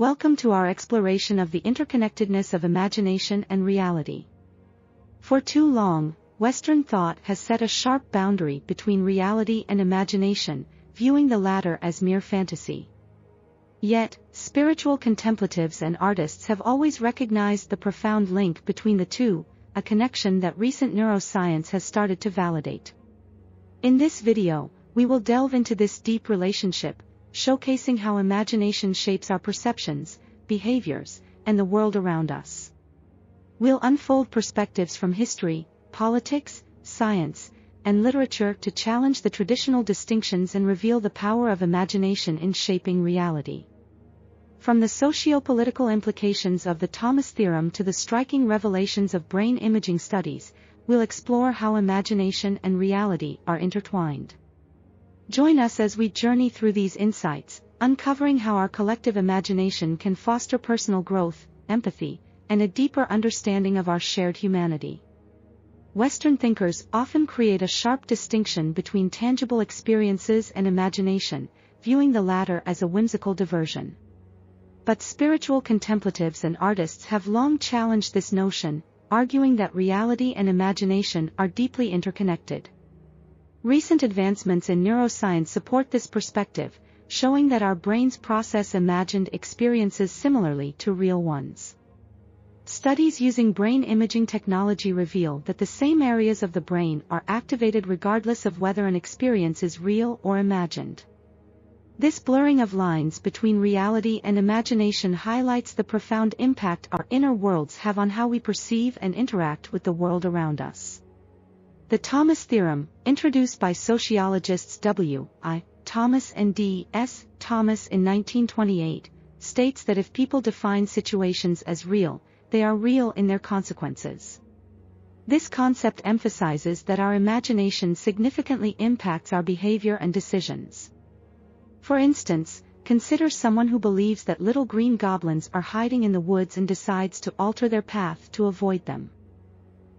Welcome to our exploration of the interconnectedness of imagination and reality. For too long, Western thought has set a sharp boundary between reality and imagination, viewing the latter as mere fantasy. Yet, spiritual contemplatives and artists have always recognized the profound link between the two, a connection that recent neuroscience has started to validate. In this video, we will delve into this deep relationship, showcasing how imagination shapes our perceptions, behaviors, and the world around us. We'll unfold perspectives from history, politics, science, and literature to challenge the traditional distinctions and reveal the power of imagination in shaping reality. From the socio-political implications of the Thomas theorem to the striking revelations of brain imaging studies, we'll explore how imagination and reality are intertwined. Join us as we journey through these insights, uncovering how our collective imagination can foster personal growth, empathy, and a deeper understanding of our shared humanity. Western thinkers often create a sharp distinction between tangible experiences and imagination, viewing the latter as a whimsical diversion. But spiritual contemplatives and artists have long challenged this notion, arguing that reality and imagination are deeply interconnected. Recent advancements in neuroscience support this perspective, showing that our brains process imagined experiences similarly to real ones. Studies using brain imaging technology reveal that the same areas of the brain are activated regardless of whether an experience is real or imagined. This blurring of lines between reality and imagination highlights the profound impact our inner worlds have on how we perceive and interact with the world around us. The Thomas theorem, introduced by sociologists W. I. Thomas and D. S. Thomas in 1928, states that if people define situations as real, they are real in their consequences. This concept emphasizes that our imagination significantly impacts our behavior and decisions. For instance, consider someone who believes that little green goblins are hiding in the woods and decides to alter their path to avoid them.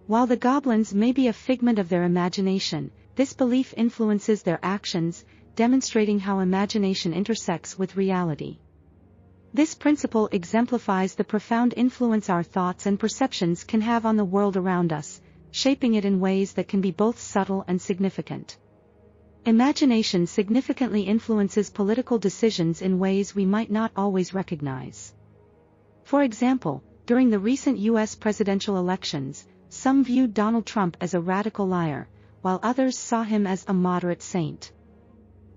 While the goblins may be a figment of their imagination, this belief influences their actions, demonstrating how imagination intersects with reality. This principle exemplifies the profound influence our thoughts and perceptions can have on the world around us, shaping it in ways that can be both subtle and significant. Imagination significantly influences political decisions in ways we might not always recognize. For example, during the recent U.S. presidential elections, some viewed Donald Trump as a radical liar, while others saw him as a moderate saint.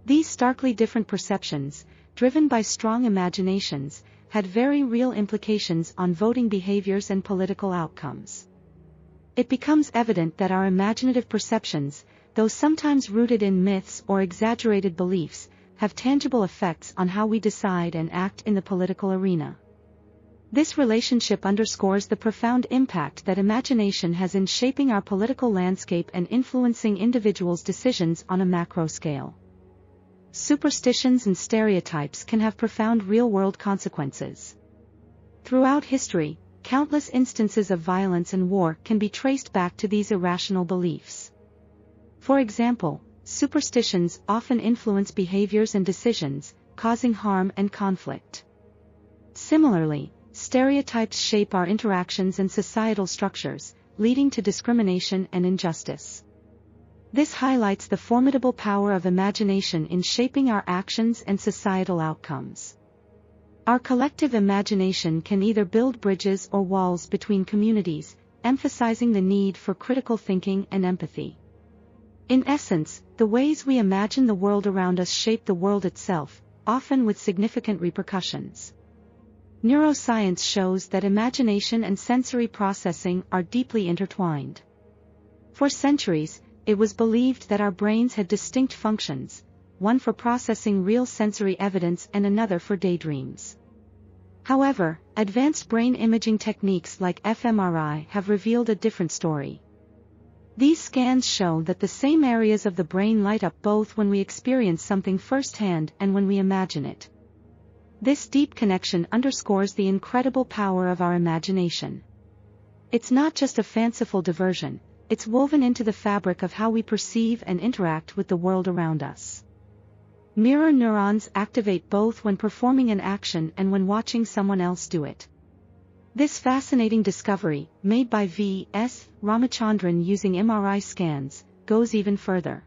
These starkly different perceptions, driven by strong imaginations, had very real implications on voting behaviors and political outcomes. It becomes evident that our imaginative perceptions, though sometimes rooted in myths or exaggerated beliefs, have tangible effects on how we decide and act in the political arena. This relationship underscores the profound impact that imagination has in shaping our political landscape and influencing individuals' decisions on a macro scale. Superstitions and stereotypes can have profound real-world consequences. Throughout history, countless instances of violence and war can be traced back to these irrational beliefs. For example, superstitions often influence behaviors and decisions, causing harm and conflict. Similarly, stereotypes shape our interactions and societal structures, leading to discrimination and injustice. This highlights the formidable power of imagination in shaping our actions and societal outcomes. Our collective imagination can either build bridges or walls between communities, emphasizing the need for critical thinking and empathy. In essence, the ways we imagine the world around us shape the world itself, often with significant repercussions. Neuroscience shows that imagination and sensory processing are deeply intertwined. For centuries, it was believed that our brains had distinct functions, one for processing real sensory evidence and another for daydreams. However, advanced brain imaging techniques like fMRI have revealed a different story. These scans show that the same areas of the brain light up both when we experience something firsthand and when we imagine it. This deep connection underscores the incredible power of our imagination. It's not just a fanciful diversion, it's woven into the fabric of how we perceive and interact with the world around us. Mirror neurons activate both when performing an action and when watching someone else do it. This fascinating discovery, made by V.S. Ramachandran using MRI scans, goes even further.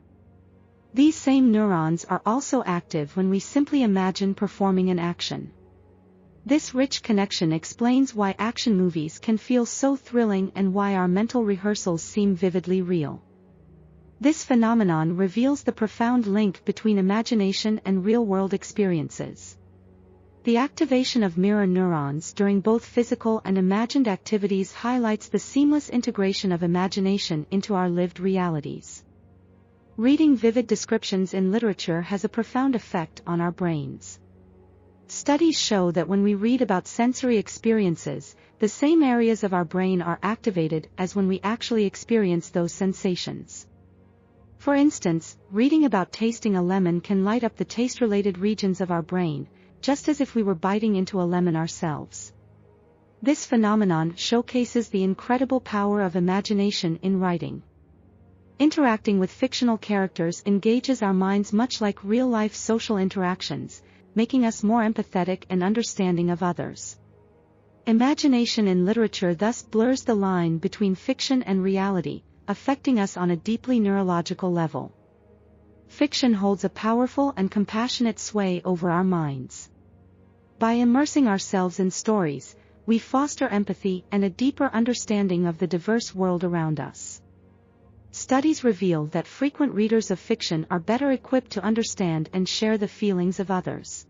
These same neurons are also active when we simply imagine performing an action. This rich connection explains why action movies can feel so thrilling and why our mental rehearsals seem vividly real. This phenomenon reveals the profound link between imagination and real-world experiences. The activation of mirror neurons during both physical and imagined activities highlights the seamless integration of imagination into our lived realities. Reading vivid descriptions in literature has a profound effect on our brains. Studies show that when we read about sensory experiences, the same areas of our brain are activated as when we actually experience those sensations. For instance, reading about tasting a lemon can light up the taste-related regions of our brain, just as if we were biting into a lemon ourselves. This phenomenon showcases the incredible power of imagination in writing. Interacting with fictional characters engages our minds much like real-life social interactions, making us more empathetic and understanding of others. Imagination in literature thus blurs the line between fiction and reality, affecting us on a deeply neurological level. Fiction holds a powerful and compassionate sway over our minds. By immersing ourselves in stories, we foster empathy and a deeper understanding of the diverse world around us. Studies reveal that frequent readers of fiction are better equipped to understand and share the feelings of others.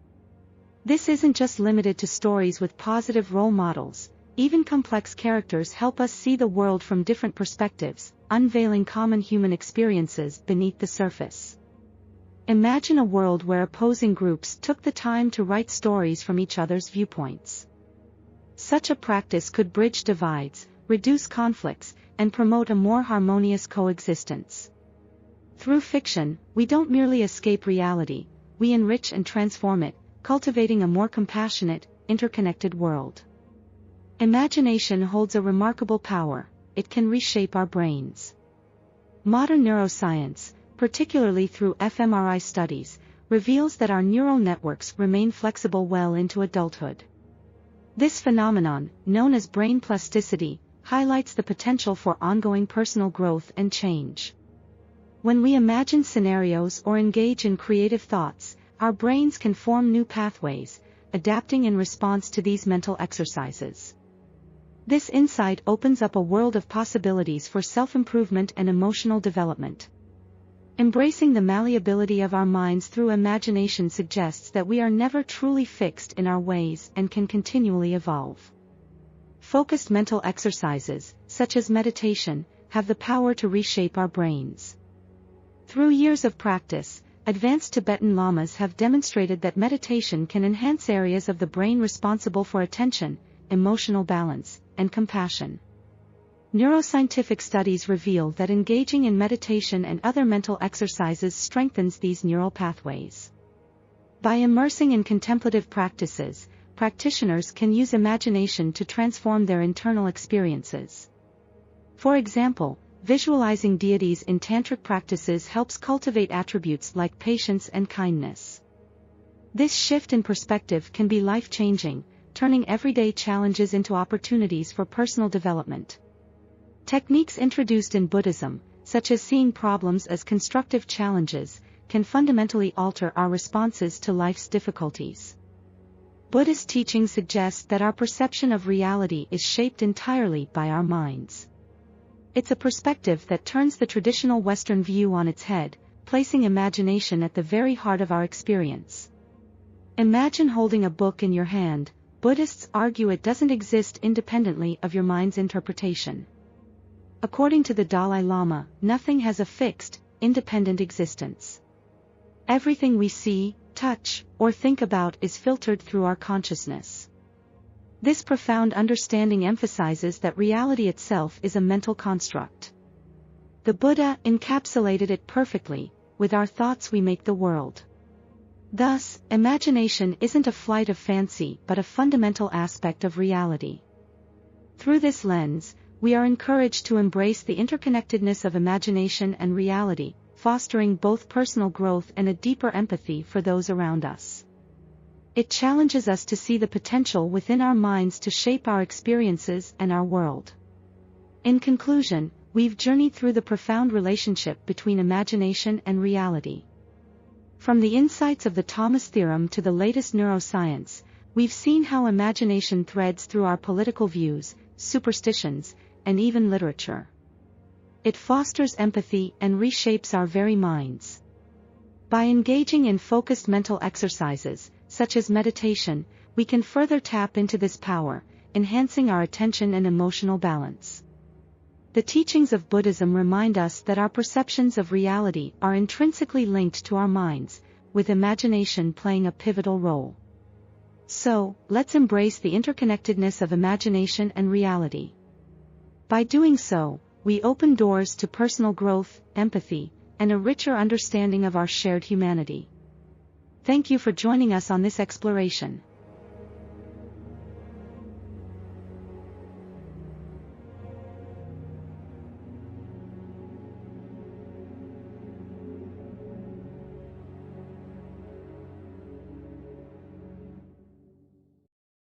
This isn't just limited to stories with positive role models. Even complex characters help us see the world from different perspectives, unveiling common human experiences beneath the surface. Imagine a world where opposing groups took the time to write stories from each other's viewpoints. Such a practice could bridge divides, reduce conflicts, and promote a more harmonious coexistence. Through fiction, we don't merely escape reality, we enrich and transform it, cultivating a more compassionate, interconnected world. Imagination holds a remarkable power. It can reshape our brains. Modern neuroscience, particularly through fMRI studies, reveals that our neural networks remain flexible well into adulthood. This phenomenon, known as brain plasticity, highlights the potential for ongoing personal growth and change. When we imagine scenarios or engage in creative thoughts, our brains can form new pathways, adapting in response to these mental exercises. This insight opens up a world of possibilities for self-improvement and emotional development. Embracing the malleability of our minds through imagination suggests that we are never truly fixed in our ways and can continually evolve. Focused mental exercises, such as meditation, have the power to reshape our brains. Through years of practice, advanced Tibetan lamas have demonstrated that meditation can enhance areas of the brain responsible for attention, emotional balance, and compassion. Neuroscientific studies reveal that engaging in meditation and other mental exercises strengthens these neural pathways. By immersing in contemplative practices, practitioners can use imagination to transform their internal experiences. For example, visualizing deities in tantric practices helps cultivate attributes like patience and kindness. This shift in perspective can be life-changing, turning everyday challenges into opportunities for personal development. Techniques introduced in Buddhism, such as seeing problems as constructive challenges, can fundamentally alter our responses to life's difficulties. Buddhist teaching suggests that our perception of reality is shaped entirely by our minds. It's a perspective that turns the traditional Western view on its head, placing imagination at the very heart of our experience. Imagine holding a book in your hand. Buddhists argue it doesn't exist independently of your mind's interpretation. According to the Dalai Lama, nothing has a fixed, independent existence. Everything we see, touch, or think about is filtered through our consciousness. This profound understanding emphasizes that reality itself is a mental construct. The Buddha encapsulated it perfectly: with our thoughts we make the world. Thus, imagination isn't a flight of fancy but a fundamental aspect of reality. Through this lens, we are encouraged to embrace the interconnectedness of imagination and reality, fostering both personal growth and a deeper empathy for those around us. It challenges us to see the potential within our minds to shape our experiences and our world. In conclusion, we've journeyed through the profound relationship between imagination and reality. From the insights of the Thomas theorem to the latest neuroscience, we've seen how imagination threads through our political views, superstitions, and even literature. It fosters empathy and reshapes our very minds. By engaging in focused mental exercises, such as meditation, we can further tap into this power, enhancing our attention and emotional balance. The teachings of Buddhism remind us that our perceptions of reality are intrinsically linked to our minds, with imagination playing a pivotal role. So, let's embrace the interconnectedness of imagination and reality. By doing so, we open doors to personal growth, empathy, and a richer understanding of our shared humanity. Thank you for joining us on this exploration.